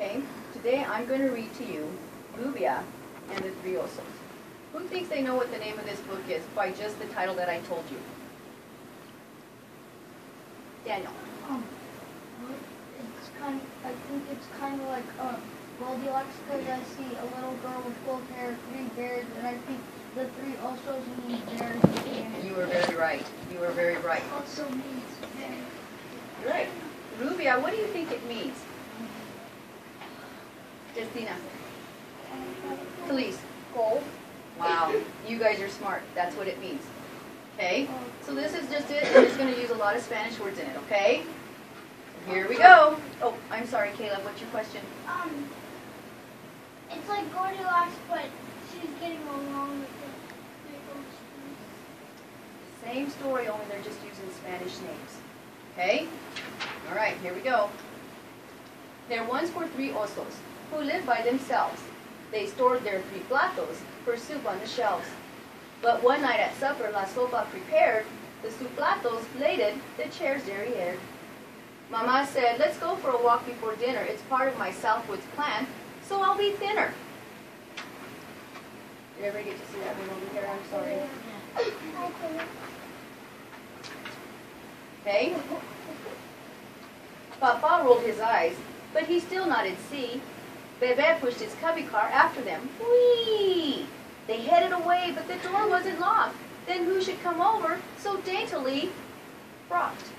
Okay, today I'm going to read to you Rubia and the Three Osos. Who thinks they know what the name of this book is by just the title that I told you? Daniel. I think it's kind of like Goldilocks, because I see a little girl with gold hair, 3 bears, and I think the 3 Osos mean bears. You were very right. You were very right. Also means bears. Right. Rubia, what do you think it means? Justina. Felice. Gold. Wow. You guys are smart. That's what it means. Okay? So this is just it. We're just going to use a lot of Spanish words in it, okay? Here we go. Oh, I'm sorry, Caleb. What's your question? It's like Goldilocks, but she's getting along with the Same story, only they're just using Spanish names. Okay? All right, here we go. There once were 3 osos who lived by themselves. They stored their 3 platos for soup on the shelves. But one night at supper, la sopa prepared, the soup platos plated, the chairs derriered. Mama said, let's go for a walk before dinner. It's part of my Southwoods plan, so I'll be thinner. Did everybody get to see that one over here? I'm sorry. Okay? Papa rolled his eyes, but he still nodded see. Bebe pushed his cubby car after them. Whee! They headed away, but the door wasn't locked. Then who should come over so daintily rocked?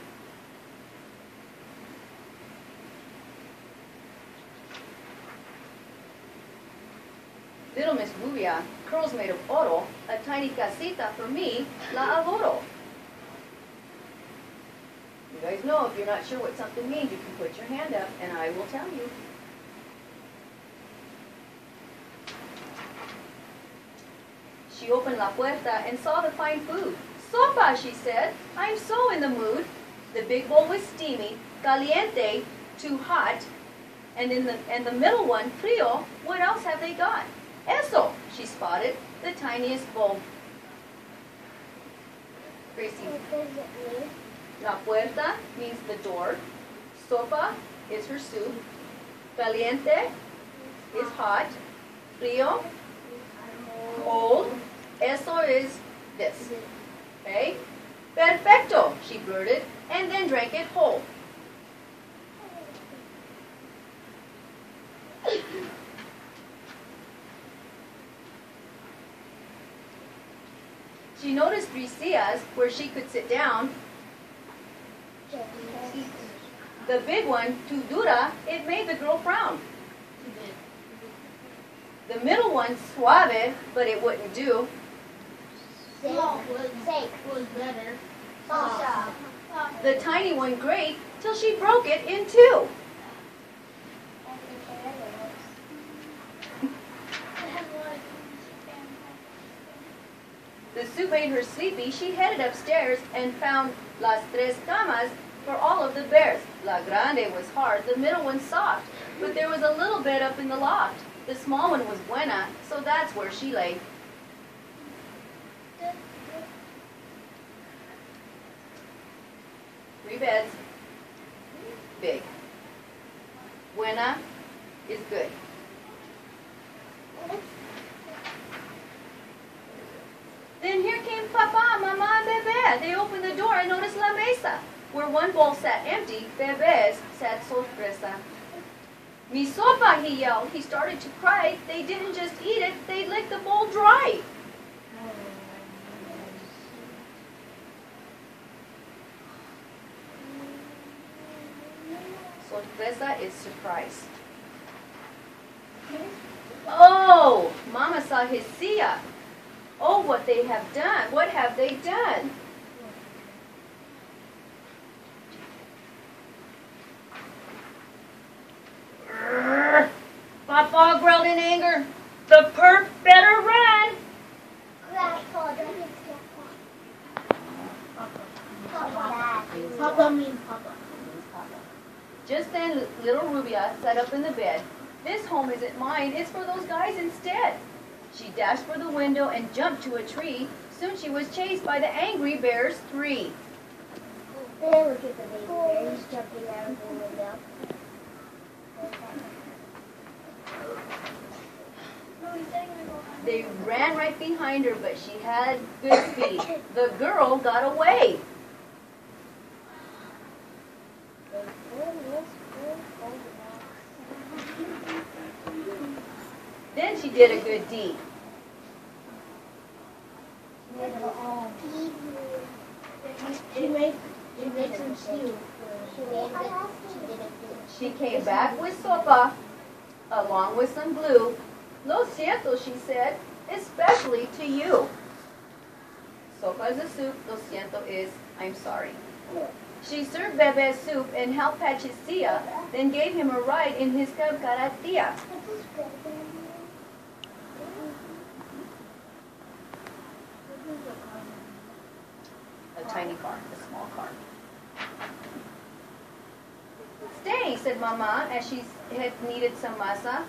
Little Miss Rubia, curls made of oro, a tiny casita for me, la adoro. You guys know if you're not sure what something means, you can put your hand up and I will tell you. She opened la puerta and saw the fine food. Sopa, she said, I'm so in the mood. The big bowl was steamy, caliente, too hot, and the middle one, frio. What else have they got? Eso, she spotted, the tiniest bowl. Gracie. What does it mean? La puerta means the door. Sopa is her soup. Caliente is hot. Frio, cold. Eso is this. Okay? Perfecto, she blurted, and then drank it whole. She noticed 3 sillas where she could sit down. The big one, too dura, it made the girl frown. The middle one, suave, but it wouldn't do. Safe was better. The tiny one, great, till she broke it in 2. The soup made her sleepy. She headed upstairs and found las 3 camas for all of the bears. La grande was hard, the middle one soft, but there was a little bed up in the loft. The small one was buena, so that's where she lay. Three beds, big. Buena is good. Then here came Papa, Mama, and Bebe. They opened the door and noticed la mesa. Where one bowl sat empty, Bebe's sat sorpresa. Mi sopa, he yelled. He started to cry. They didn't just eat it, they licked the bowl dry. Sorpresa is surprise. Oh, Mama saw his silla. Oh, what they have done. What have they done? Papa growled in anger. The perp better run. Papa means Papa. Just then, little Rubia sat up in the bed. This home isn't mine. It's for those guys instead. She dashed for the window and jumped to a tree. Soon she was chased by the angry bears 3. Look at the baby bears jumping out of the window. She ran right behind her, but she had good speed. The girl got away. Then she did a good deed. She made some stew. She came back with sopa, along with some glue. Lo siento, she said, especially to you. Sopa is a soup, lo siento is I'm sorry. She served Bebe soup and helped patch his tia, then gave him a ride in his carretilla. A tiny car, a small car. Stay, said Mama, as she had needed some masa.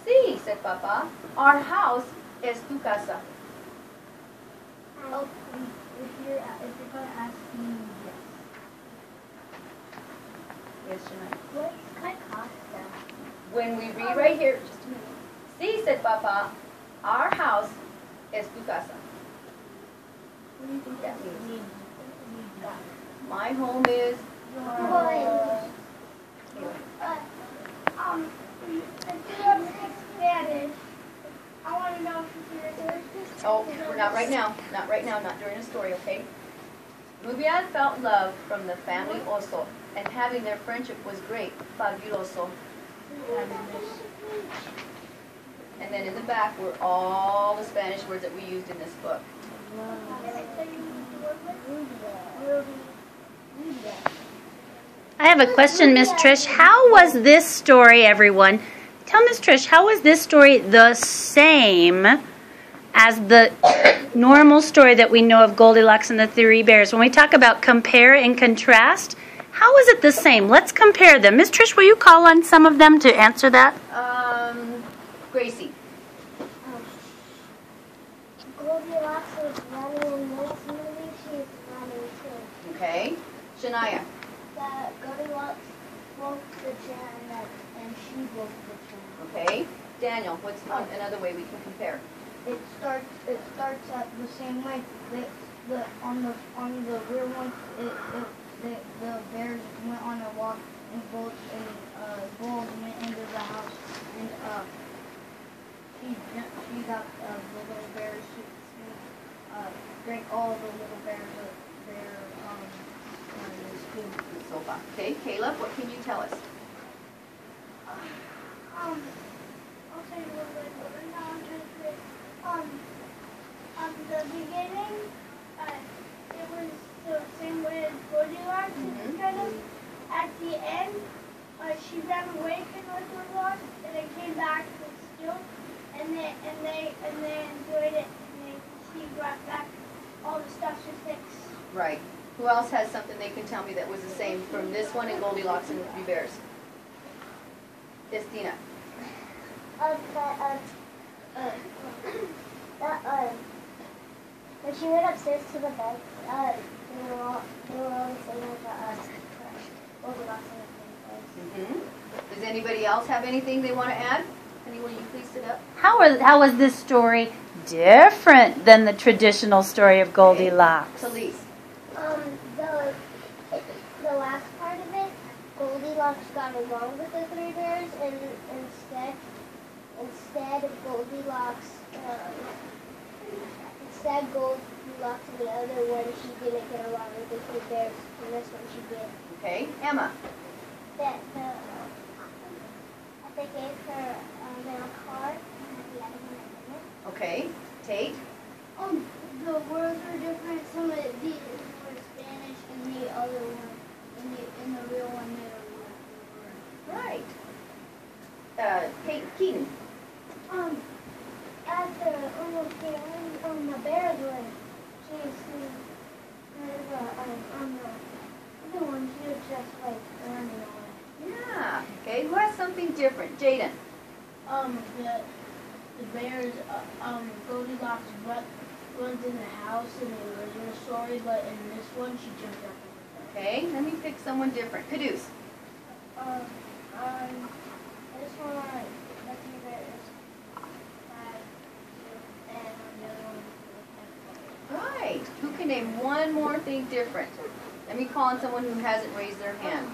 Sí, said Papa, our house es tu casa. Oh, if you're going to ask me, yes. Yes, Shania. What kind of pasta? When we read right here, just a minute. Sí, said Papa, our house es tu casa. What do you think that means? My home is... If you don't speak Spanish, I want to know if you're serious. Oh, we're not right now. Not right now, not during the story, okay? Rubia felt love from the family Oso, and having their friendship was great, fabuloso. And then in the back were all the Spanish words that we used in this book. I have a question, Miss Trish. How was this story, everyone? Tell Miss Trish, how was this story the same as the normal story that we know of Goldilocks and the Three Bears? When we talk about compare and contrast, how is it the same? Let's compare them. Miss Trish, will you call on some of them to answer that? Gracie. Goldilocks is running in this movie, she's running too. Okay. Shania. That Goldilocks broke the chain and she broke the chain. Okay. Daniel, what's another way we can compare? It starts at the same way. On the rear one, the bears went on a walk and bulls went into the house and she got the little bears. She drank all the little bears their food. Sofa. Okay. Caleb, what can you tell us? I'll tell you what right now. I'm trying to create. The beginning, it was the same way as Goldilocks, kind of. At the end, she ran away from Goldilocks, and then came back still, and they enjoyed it, and she brought back all the stuff to fix. Right. Who else has something they can tell me that was the same from this one and Goldilocks and the Three Bears? Estina. When she went upstairs to the bed, they were all the same as Goldilocks and the Three Bears. Does anybody else have anything they want to add? Anyone, you please sit up. How was this story different than the traditional story of Goldilocks? Talise. The last part of it, Goldilocks got along with the Three Bears, and instead Goldilocks and the other one, she didn't get along with the Three Bears, and this one she did. Okay. Emma. They gave her a car, and the other one didn't. Okay. Tate. The words were different. Some of these were Spanish, and the other one, in the real one, they were. Right. Keaton. At the bears were, the other one, she was just like running away. Yeah. Okay. Who has something different? Jaden. The bears, Goldilocks runs in the house in the original story, but in this one, she jumped up. Okay. Let me pick someone different. Caduce. This one, the Three Bears, and can name one more thing different. Let me call on someone who hasn't raised their hand.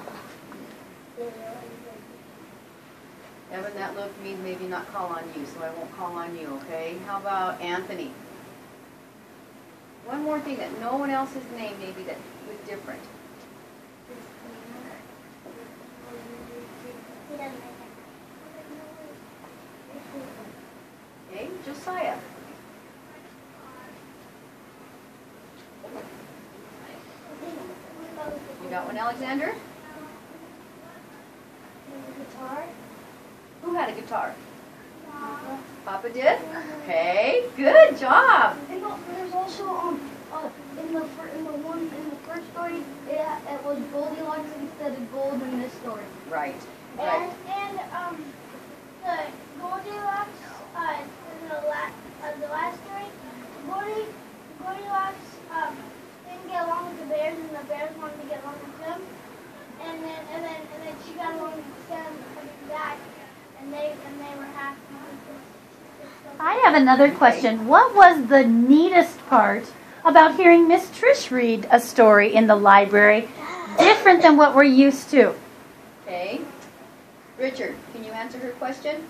Evan, that look means maybe not call on you, so I won't call on you, okay? How about Anthony? One more thing that no one else has named maybe that was different. Okay, Josiah. You got one, Alexander? Guitar. Who had a guitar? Papa did? Okay, good job. And there's also in the first story it was Goldilocks instead of gold in this story. Right. And the Goldilocks in the last story, Goldilocks didn't get along with the bears, and the bears wanted to get along with them. And then she got along with them coming back, and they were happy. I have another question. What was the neatest part about hearing Miss Trish read a story in the library, different than what we're used to? Okay. Richard, can you answer her question?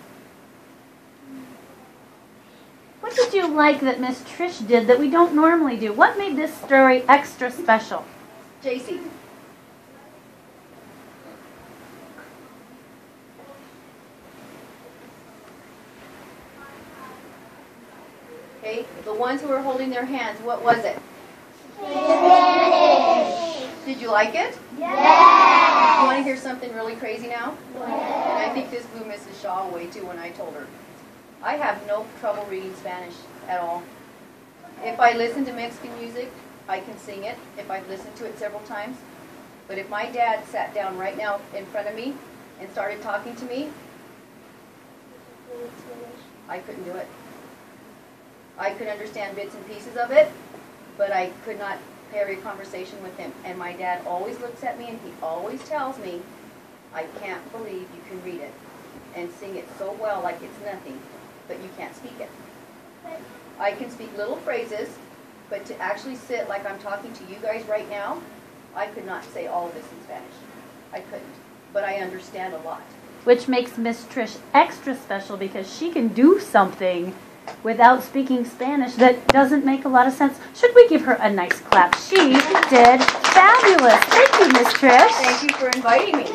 What did you like that Miss Trish did that we don't normally do? What made this story extra special? JC. Okay, the ones who were holding their hands, what was it? Did you like it? Yes. You want to hear something really crazy now? Yes. And I think this blew Mrs. Shaw away too when I told her. I have no trouble reading Spanish at all. If I listen to Mexican music, I can sing it if I've listened to it several times. But if my dad sat down right now in front of me and started talking to me, I couldn't do it. I could understand bits and pieces of it, but I could not carry a conversation with him. And my dad always looks at me and he always tells me, I can't believe you can read it and sing it so well like it's nothing, but you can't speak it. I can speak little phrases, but to actually sit like I'm talking to you guys right now, I could not say all of this in Spanish. I couldn't, but I understand a lot. Which makes Miss Trish extra special because she can do something without speaking Spanish that doesn't make a lot of sense. Should we give her a nice clap? She did fabulous. Thank you, Miss Trish. Thank you for inviting me.